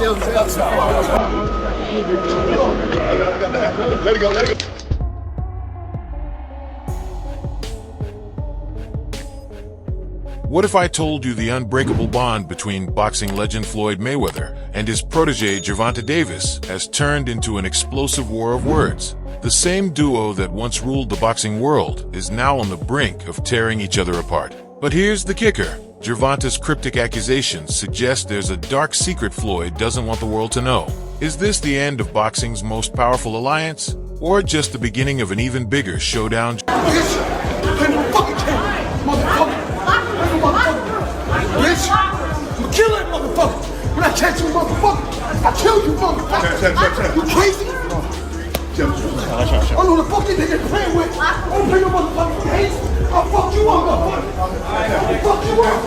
Let it go, let it go. What if I told you the unbreakable bond between boxing legend Floyd Mayweather and his protege Gervonta Davis has turned into an explosive war of words? The same duo that once ruled the boxing world is now on the brink of tearing each other apart. But here's the kicker. Gervonta's cryptic accusations suggest there's a dark secret Floyd doesn't want the world to know. Is this the end of boxing's most powerful alliance? Or just the beginning of an even bigger showdown? Bitch, I'm kill that motherfucker. When I catch you, motherfucker, I kill you, motherfucker. You crazy? I know the fuck you nigga playing with. I don't bring your motherfucking case. I'll fuck you up, motherfucker. Fuck you up.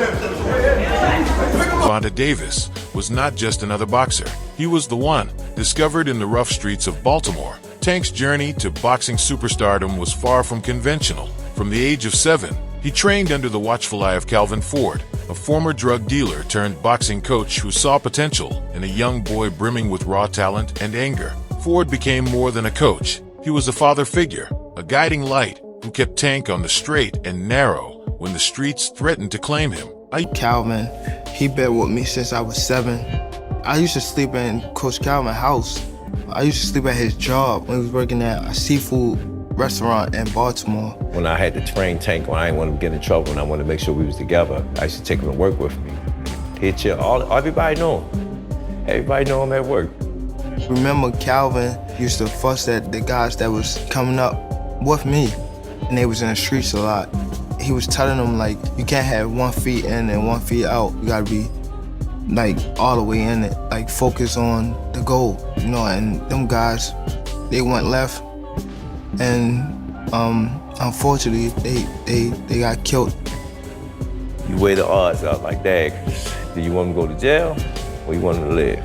Gervonta Davis was not just another boxer. He was the one, discovered in the rough streets of Baltimore. Tank's journey to boxing superstardom was far from conventional. From the age of 7, he trained under the watchful eye of Calvin Ford, a former drug dealer turned boxing coach who saw potential in a young boy brimming with raw talent and anger. Ford became more than a coach. He was a father figure, a guiding light who kept Tank on the straight and narrow when the streets threatened to claim him. Calvin, he been with me since I was 7. I used to sleep in Coach Calvin's house. I used to sleep at his job when he was working at a seafood restaurant in Baltimore. When I had to train Tank, when I didn't want him to get in trouble and I wanted to make sure we was together, I used to take him to work with me. He'd chill. Everybody know him. Everybody know him at work. Remember Calvin used to fuss at the guys that was coming up with me, and they was in the streets a lot. He was telling them, like, you can't have 1 foot in and 1 foot out. You gotta be, like, all the way in it. Like, focus on the goal, you know, and them guys, they went left, and unfortunately, they got killed. You weigh the odds out like that. Do you want him to go to jail or you want him to live?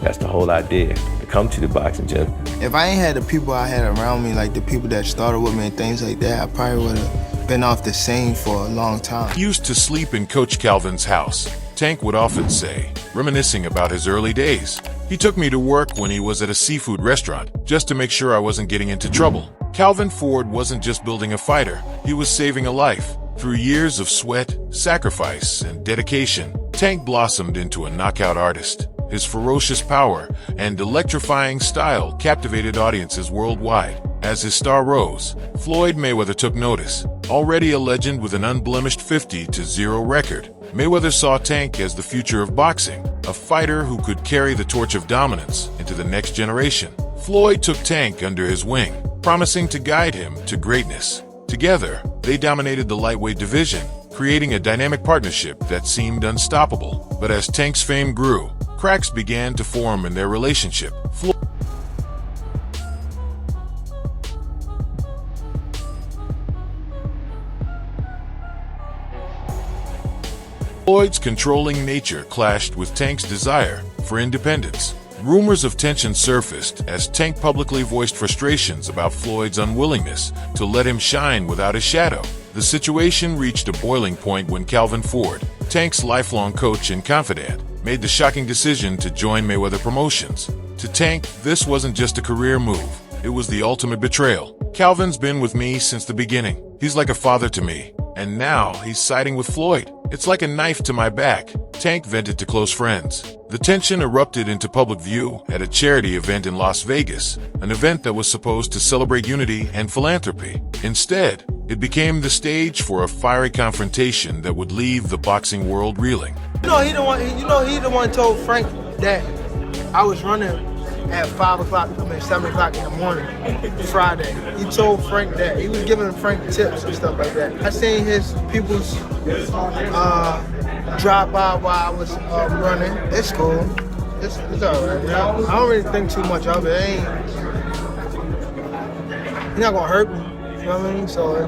That's the whole idea, to come to the boxing gym. If I ain't had the people I had around me, like the people that started with me and things like that, I probably would have been off the scene for a long time. He used to sleep in Coach Calvin's house. Tank would often say, reminiscing about his early days. He took me to work when he was at a seafood restaurant, just to make sure I wasn't getting into trouble. Calvin Ford wasn't just building a fighter, he was saving a life. Through years of sweat, sacrifice, and dedication, Tank blossomed into a knockout artist. His ferocious power and electrifying style captivated audiences worldwide. As his star rose, Floyd Mayweather took notice. Already a legend with an unblemished 50-0 record, Mayweather saw Tank as the future of boxing, a fighter who could carry the torch of dominance into the next generation. Floyd took Tank under his wing, promising to guide him to greatness. Together, they dominated the lightweight division, creating a dynamic partnership that seemed unstoppable. But as Tank's fame grew, cracks began to form in their relationship. Floyd's controlling nature clashed with Tank's desire for independence. Rumors of tension surfaced as Tank publicly voiced frustrations about Floyd's unwillingness to let him shine without his shadow. The situation reached a boiling point when Calvin Ford, Tank's lifelong coach and confidant, made the shocking decision to join Mayweather Promotions. To Tank, this wasn't just a career move, it was the ultimate betrayal. Calvin's been with me since the beginning. He's like a father to me. And now he's siding with Floyd. It's like a knife to my back, Tank vented to close friends. The tension erupted into public view at a charity event in Las Vegas, an event that was supposed to celebrate unity and philanthropy. Instead, it became the stage for a fiery confrontation that would leave the boxing world reeling. He the one told Frank that I was running at 7 o'clock in the morning, Friday. He told Frank that. He was giving Frank tips and stuff like that. I seen his people's drive by while I was running. It's cool. It's all right. I don't really think too much of it. He's not gonna hurt me. You know what I mean? So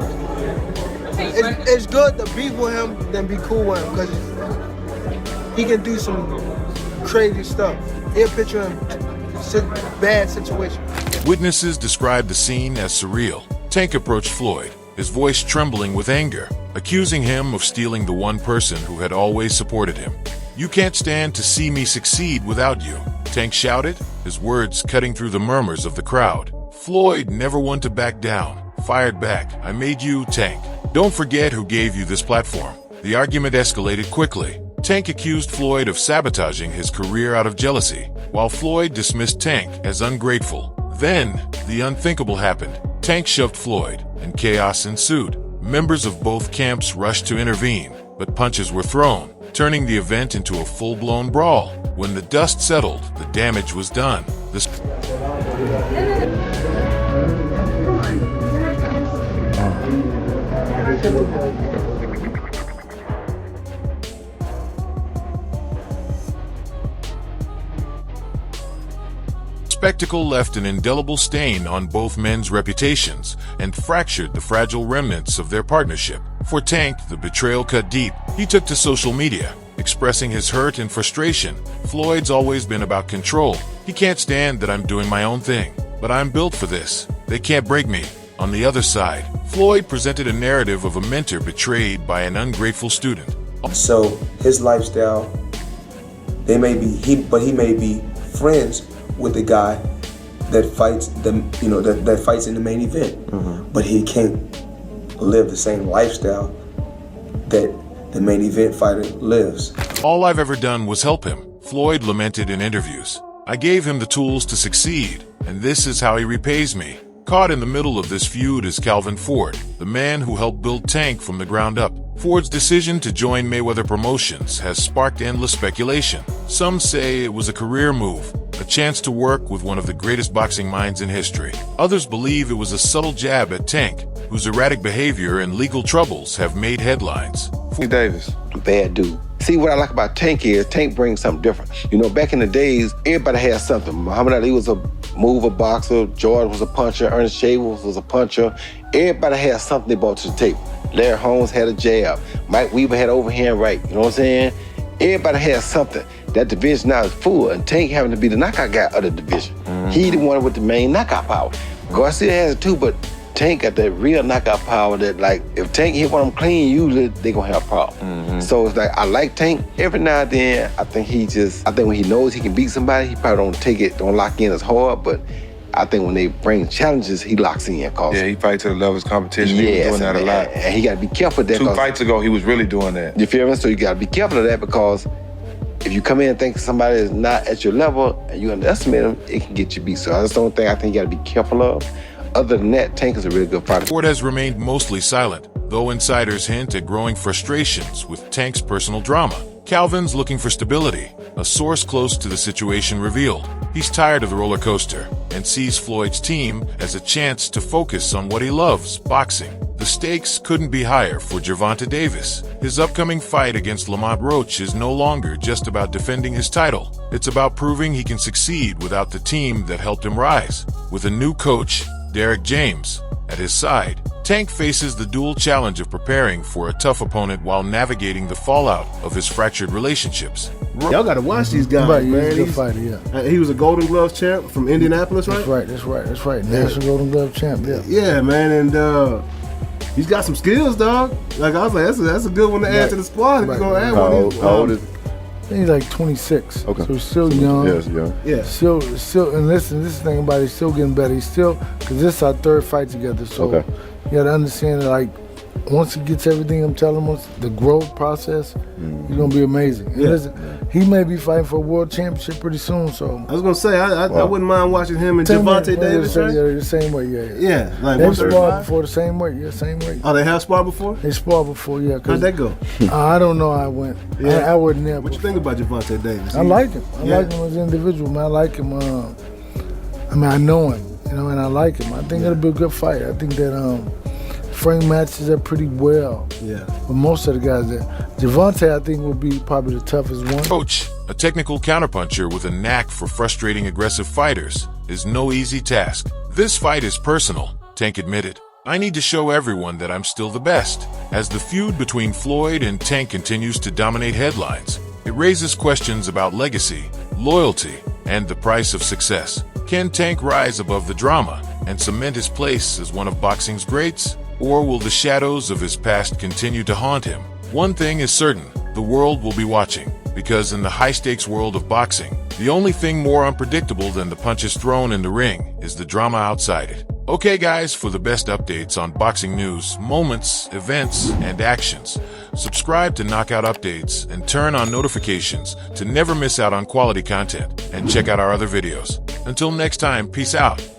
it's good to be with him than be cool with him, because he can do some crazy stuff. He'll picture him bad situation. Witnesses described the scene as surreal. Tank approached Floyd, his voice trembling with anger, accusing him of stealing the one person who had always supported him. "You can't stand to see me succeed without you," Tank shouted, his words cutting through the murmurs of the crowd. Floyd, never one to back down, fired back, "I made you, Tank. Don't forget who gave you this platform." The argument escalated quickly. Tank accused Floyd of sabotaging his career out of jealousy, while Floyd dismissed Tank as ungrateful. Then, the unthinkable happened. Tank shoved Floyd, and chaos ensued. Members of both camps rushed to intervene, but punches were thrown, turning the event into a full-blown brawl. When the dust settled, the damage was done. The spectacle left an indelible stain on both men's reputations and fractured the fragile remnants of their partnership. For Tank, the betrayal cut deep. He took to social media, expressing his hurt and frustration. "Floyd's always been about control. He can't stand that I'm doing my own thing, but I'm built for this. They can't break me." On the other side, Floyd presented a narrative of a mentor betrayed by an ungrateful student. So his lifestyle, he may be friends with the guy that fights that fights in the main event, but he can't live the same lifestyle that the main event fighter lives. "All I've ever done was help him," Floyd lamented in interviews. "I gave him the tools to succeed, and this is how he repays me." Caught in the middle of this feud is Calvin Ford, the man who helped build Tank from the ground up. Ford's decision to join Mayweather Promotions has sparked endless speculation. Some say it was a career move, a chance to work with one of the greatest boxing minds in history. Others believe it was a subtle jab at Tank, whose erratic behavior and legal troubles have made headlines. Davis. Bad dude. See, what I like about Tank is Tank brings something different. You know, back in the days, everybody had something. Muhammad Ali was a mover boxer, George was a puncher, Ernest Shavers was a puncher. Everybody had something they brought to the table. Larry Holmes had a jab. Mike Weaver had overhand right. You know what I'm saying? Everybody has something. That division now is full, and Tank having to be the knockout guy of the division. He the one with the main knockout power. Garcia has it too, but Tank got that real knockout power that, like, if Tank hit one of them clean, usually they gonna have a problem. So it's like, I like Tank. Every now and then, I think when he knows he can beat somebody, he probably don't lock in as hard, but I think when they bring challenges, he locks in. Yeah, he fights to the level of his competition. He was doing that a lot. And he gotta be careful of that. 2 fights ago, he was really doing that. You feel me? So you gotta be careful of that, because if you come in and think somebody is not at your level and you underestimate them, it can get you beat. So that's the only thing I think you gotta be careful of. Other than that, Tank is a really good fighter. Ford has remained mostly silent, though insiders hint at growing frustrations with Tank's personal drama. Calvin's looking for stability, a source close to the situation revealed. He's tired of the roller coaster and sees Floyd's team as a chance to focus on what he loves, boxing. The stakes couldn't be higher for Gervonta Davis. His upcoming fight against Lamont Roach is no longer just about defending his title. It's about proving he can succeed without the team that helped him rise. With a new coach, Derek James, at his side, Tank faces the dual challenge of preparing for a tough opponent while navigating the fallout of his fractured relationships. Y'all gotta watch these guys, right, man. He's a good fighter, yeah. He was a Golden Glove champ from Indianapolis, right? That's right. National Golden Glove champ, yeah. Yeah, man, and he's got some skills, dog. Like, I was like, that's a good one to add to the squad if you're gonna add one. How old is I think he's like 26. Okay. So he's still young. Yes, young. Yeah. Still, and listen, this thing about it, he's still getting better. He's still, because this is our third fight together. So you gotta understand that, like, once he gets everything I'm telling him, the growth process, he's gonna be amazing. And listen, he may be fighting for a world championship pretty soon. So I was gonna say, I wouldn't mind watching him and Gervonta Davis, right? Yeah, the same way, Yeah, like they've sparred before the same way, same way. Oh, they have sparred before? They sparred before, yeah. How'd that go? I don't know how it went. I wasn't there. What you think about Gervonta Davis? I like him. I like him as an individual, man. I like him. I know him, and I like him. I think it'll be a good fight. I think that Frank matches up pretty well. Yeah. But most of the guys there. Gervonta, I think, will be probably the toughest one. Roach, a technical counterpuncher with a knack for frustrating aggressive fighters, is no easy task. This fight is personal, Tank admitted. I need to show everyone that I'm still the best. As the feud between Floyd and Tank continues to dominate headlines, it raises questions about legacy, loyalty, and the price of success. Can Tank rise above the drama and cement his place as one of boxing's greats? Or will the shadows of his past continue to haunt him? One thing is certain, the world will be watching, because in the high-stakes world of boxing, the only thing more unpredictable than the punches thrown in the ring is the drama outside it. Okay guys, for the best updates on boxing news, moments, events, and actions, subscribe to Knockout Updates and turn on notifications to never miss out on quality content, and check out our other videos. Until next time, peace out.